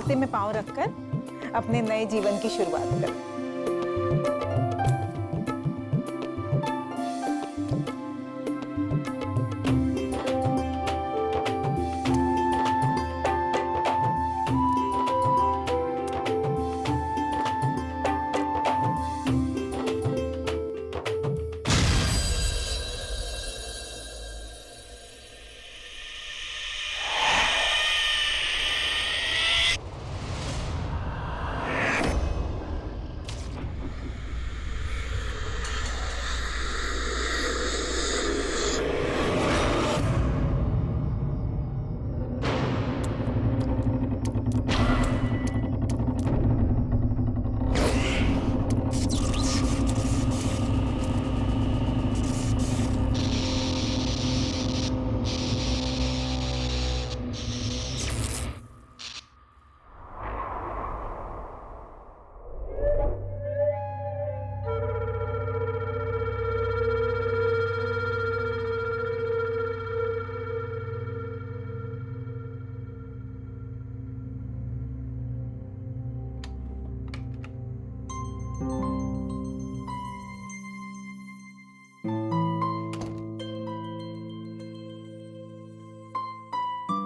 बालते में पांव रखकर अपने नए जीवन की शुरुआत कर।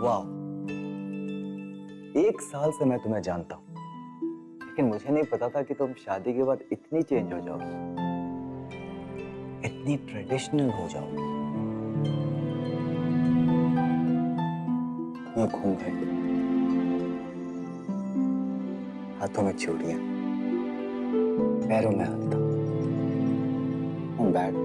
वाह, 1 साल से मैं तुम्हें जानता हूं, लेकिन मुझे नहीं पता था कि तुम शादी के बाद इतनी चेंज हो जाओगी, इतनी ट्रेडिशनल हो जाओगी। मैं घूम गई, हाथों में चूड़ियां, पैरों में हल्ता, बैड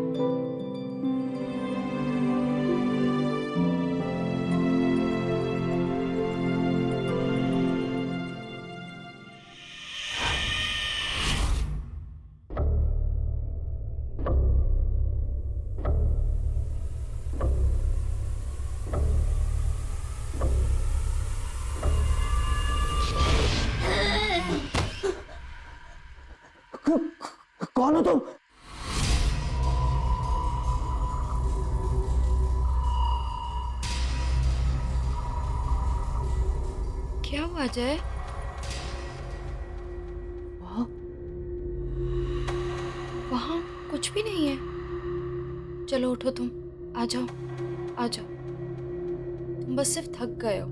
कौन हो तुम? क्या हुआ अजय? वहां कुछ भी नहीं है। चलो उठो, तुम आ जाओ, आ जाओ। तुम बस सिर्फ थक गए हो।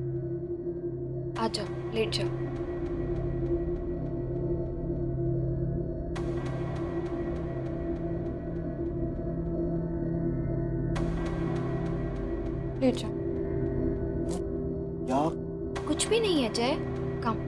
आ जाओ, लेट जाओ। लेट जाओ। यार कुछ भी नहीं है अजय, कम।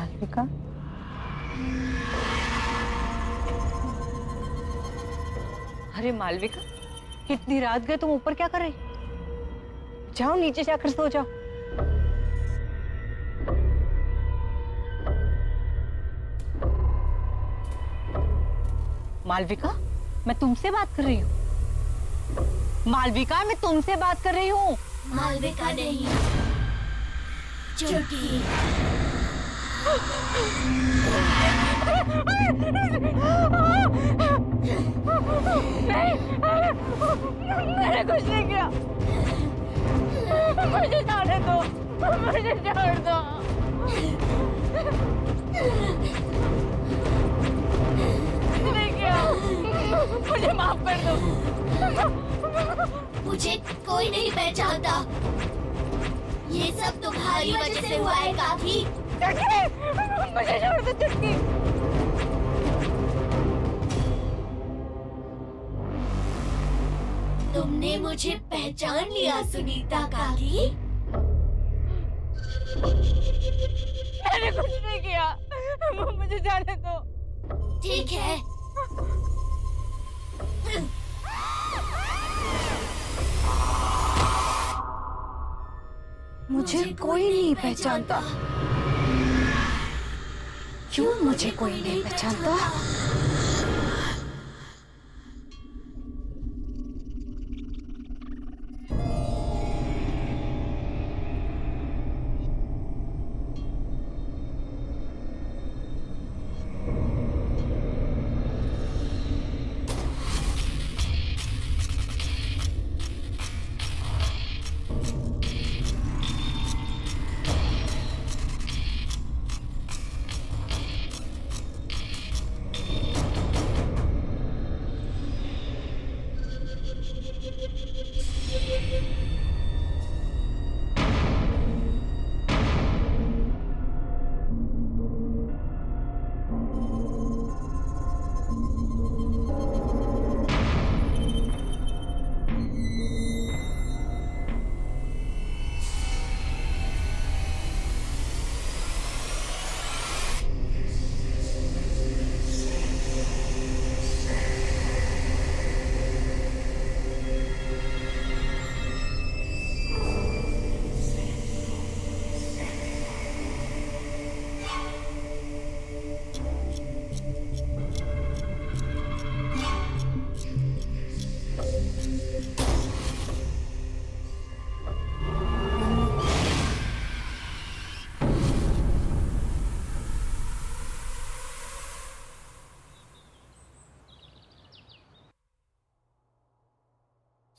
मालविका, अरे मालविका, इतनी रात गए तुम ऊपर क्या कर रही? जाओ नीचे जाकर सो जाओ। मालविका, मैं तुमसे बात कर रही हूँ। मालविका, मैं तुमसे बात कर रही हूँ। मालविका नहीं, चुटकी। मैंने कुछ नहीं किया। मुझे जाने दो, मुझे छोड़ दो। नहीं किया, मुझे माफ कर दो। मुझे कोई नहीं पहचानता। ये सब तुम्हारी वजह से हुआ है काकी। मुझे छोड़ दो चुटकी। तुमने मुझे पहचान लिया सुनीता काकी। मैंने कुछ नहीं किया, मुझे जाने दो। ठीक है। मुझे कोई नहीं पहचानता। क्यों मुझे कोई नहीं पहचानता?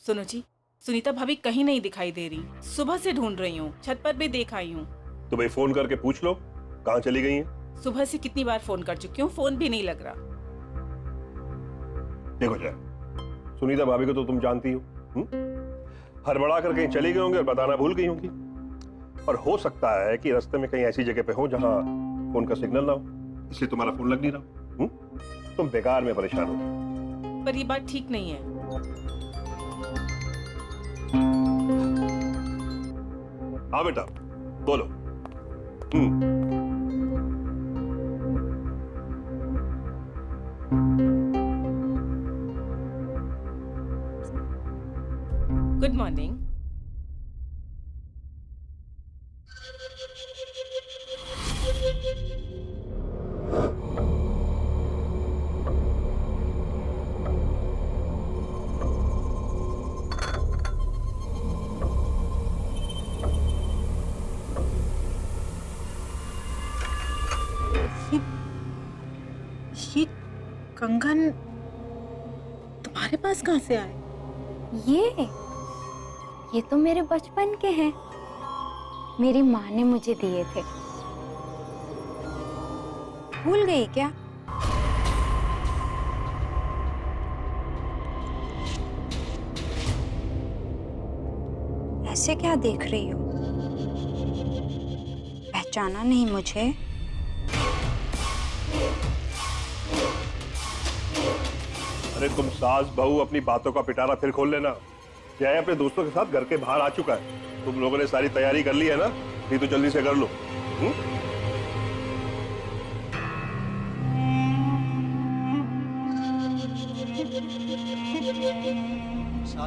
सुनो जी, सुनीता भाभी कहीं नहीं दिखाई दे रही। सुबह से ढूंढ रही हूँ, छत पर भी देख आई हूँ। तो भाई फोन करके पूछ लो कहाँ चली गई हैं। सुबह से कितनी बार फोन कर चुकी हूँ, फोन भी नहीं लग रहा। देखो जय, सुनीता भाभी को तो तुम जानती हो, हड़बड़ा कर कहीं चली गई होंगी और बताना भूल गई होंगी। और हो सकता है कि रास्ते में कहीं ऐसी जगह पे हो जहाँ फोन का सिग्नल ना हो, इसलिए तुम्हारा फोन लग नहीं रहा। तुम बेकार में परेशान हो। पर ये बात ठीक नहीं है। हाँ बेटा, बोलो। Good morning. ये कंगन तुम्हारे पास कहाँ से आए? ये तो मेरे बचपन के हैं। मेरी माँ ने मुझे दिए थे। भूल गई क्या? ऐसे क्या देख रही हो? पहचाना नहीं मुझे? अरे तुम सास बहू अपनी बातों का पिटारा फिर खोल लेना। जय अपने दोस्तों के साथ घर के बाहर आ चुका है। तुम लोगों ने सारी तैयारी कर ली है ना? नहीं तो जल्दी से कर लो।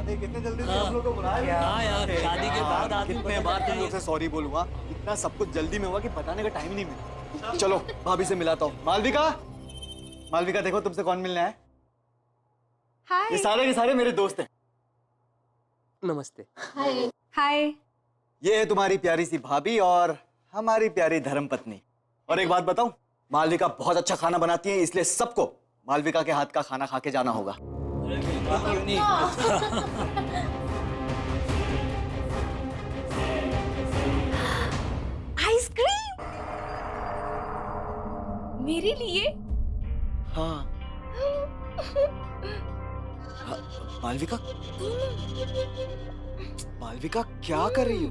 बात है, कितने जल्दी से हम लोग को बुलाया। हाँ यार, शादी के बाद आदमी कितने बार तुम लोग से सॉरी बोलूंगा, इतना सब कुछ जल्दी में हुआ कि बताने का टाइम ही नहीं मिला। चलो भाभी से मिलाता हूँ। मालविका, मालविका देखो तुमसे कौन मिलने आया। हाय। ये सारे के सारे मेरे दोस्त हैं। नमस्ते। हाय। ये है तुम्हारी प्यारी सी भाभी और हमारी प्यारी धर्मपत्नी। और एक बात बताऊं, मालविका बहुत अच्छा खाना बनाती है, इसलिए सबको मालविका के हाथ का खाना खा के जाना होगा। क्यों नहीं? आइसक्रीम मेरे लिए? हाँ। मालविका, मालविका क्या कर रही हो?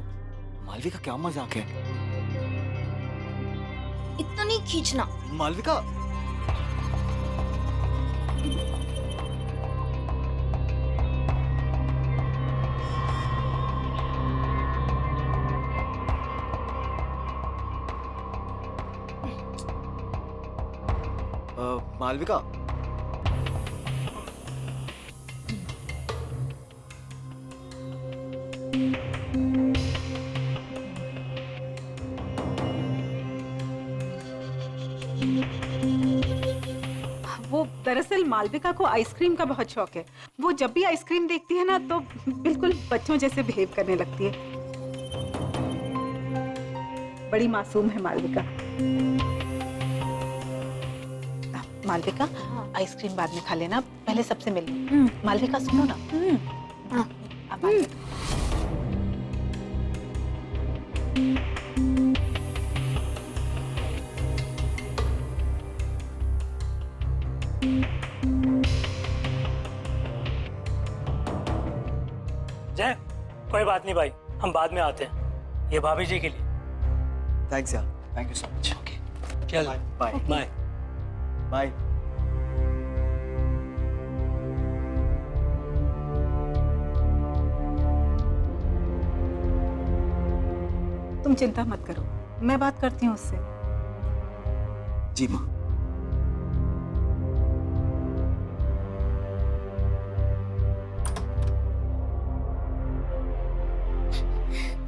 मालविका क्या मजाक है? इतना नहीं खींचना। मालविका, मालविका, वो दरअसल मालविका को आइसक्रीम का बहुत शौक है। वो जब भी आइसक्रीम देखती है ना तो बिल्कुल बच्चों जैसे बिहेव करने लगती है। बड़ी मासूम है मालविका। मालविका, आइसक्रीम बाद में खा लेना, पहले सबसे मिल लो। मालविका सुनो ना। अब मालविका। जय, कोई बात नहीं भाई, हम बाद में आते हैं। ये भाभी जी के लिए। थैंक्स यार, thank you so much. Okay, चल बाय बाय। बाय। तुम चिंता मत करो, मैं बात करती हूँ उससे। जी माँ।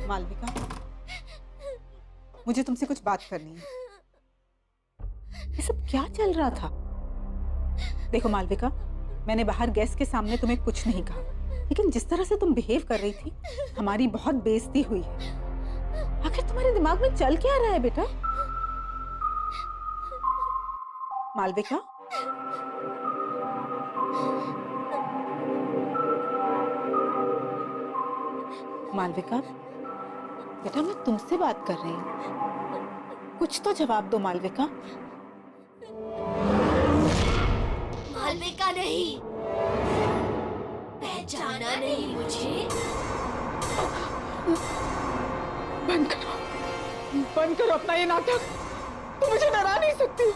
मालविका, मुझे तुमसे कुछ बात करनी है। ये सब क्या चल रहा था? देखो मालविका, मैंने बाहर गेस्ट के सामने तुम्हें कुछ नहीं कहा, लेकिन जिस तरह से तुम बिहेव कर रही थी, हमारी बहुत बेइज्जती हुई है। आखिर तुम्हारे दिमाग में चल क्या रहा है बेटा? मालविका, मालविका बेटा, मैं तुमसे बात कर रही हूँ, कुछ तो जवाब दो मालविका। मालविका नहीं, पहचाना नहीं मुझे? बंद करो अपना ये नाटक। तुम मुझे डरा नहीं सकती।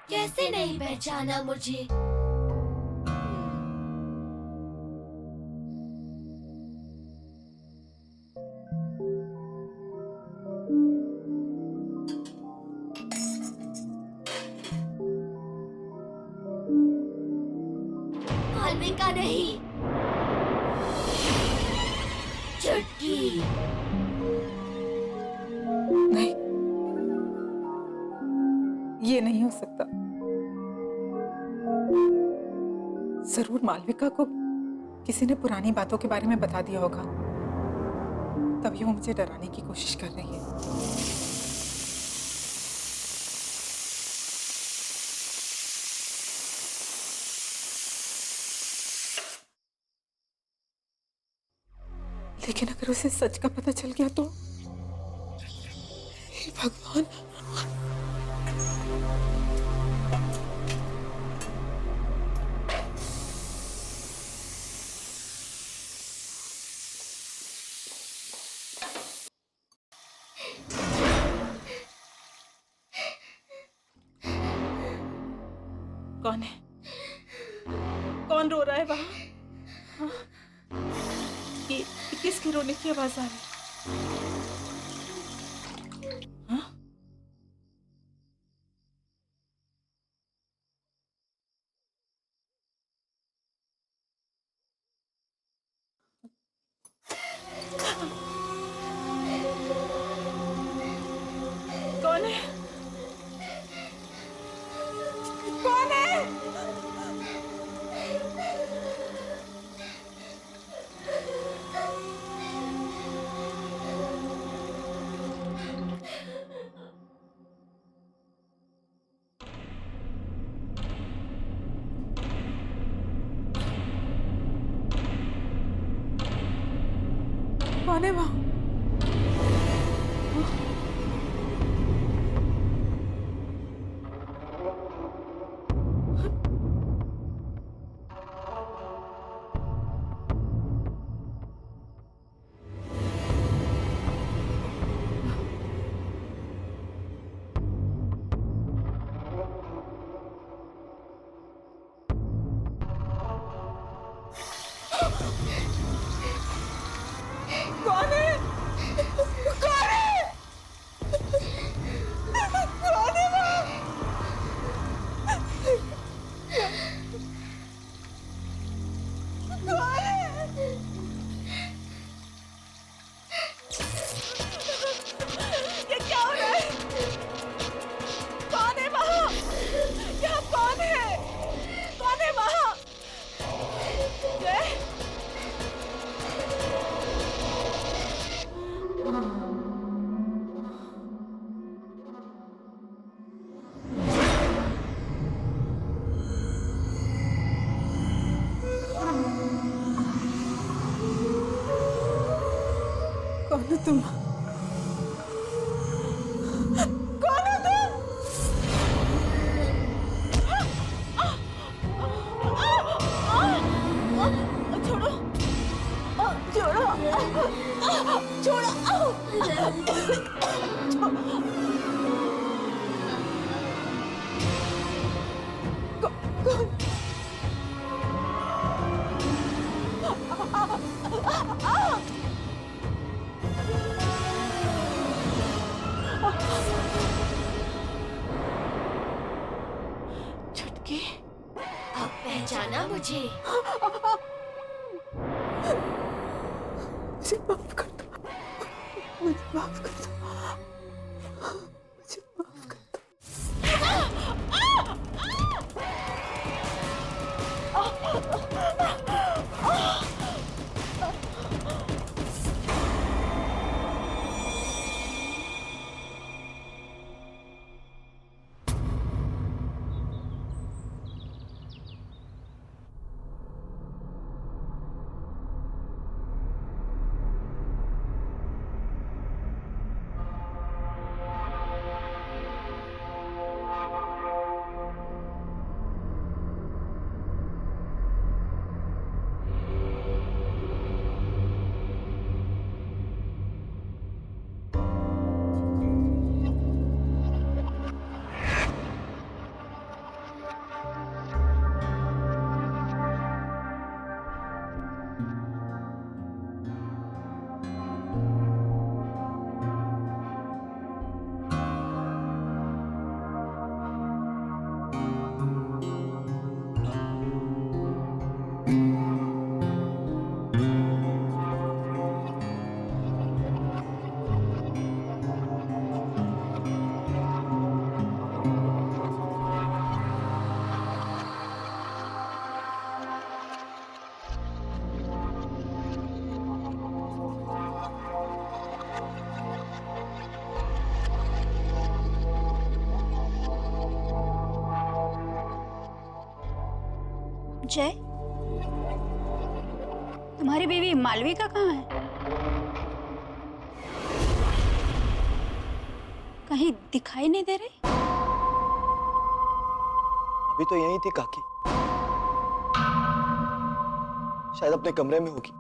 कैसे नहीं पहचाना मुझे? मालविका नहीं, चुटकी। नहीं, ये नहीं हो सकता। जरूर मालविका को किसी ने पुरानी बातों के बारे में बता दिया होगा, तभी वो मुझे डराने की कोशिश कर रही है। लेकिन अगर उसे सच का पता चल गया तो? हे भगवान। कौन है? कौन रो रहा है वहां? हाँ? ये किसकी रोने की आवाज आ रही है? कौन है? कौन है? कौन है वहाँ? कौन है? कौन है? कौन है वहाँ? कौन है? ये क्या हो रहा है? कौन है वहाँ? यहाँ कौन है? कौन है वहाँ? जय? कौन हो तुम? कौन हो तुम? छोड़ो, छोड़ो, छोड़ो। कौन? छटके, अब पहचाना मुझे? मुझे माफ कर दो, मुझे माफ कर दो, मुझे माफ कर दो। जय, तुम्हारी बीवी मालविका कहाँ है? कहीं दिखाई नहीं दे रही? अभी तो यहीं थी काकी, शायद अपने कमरे में होगी।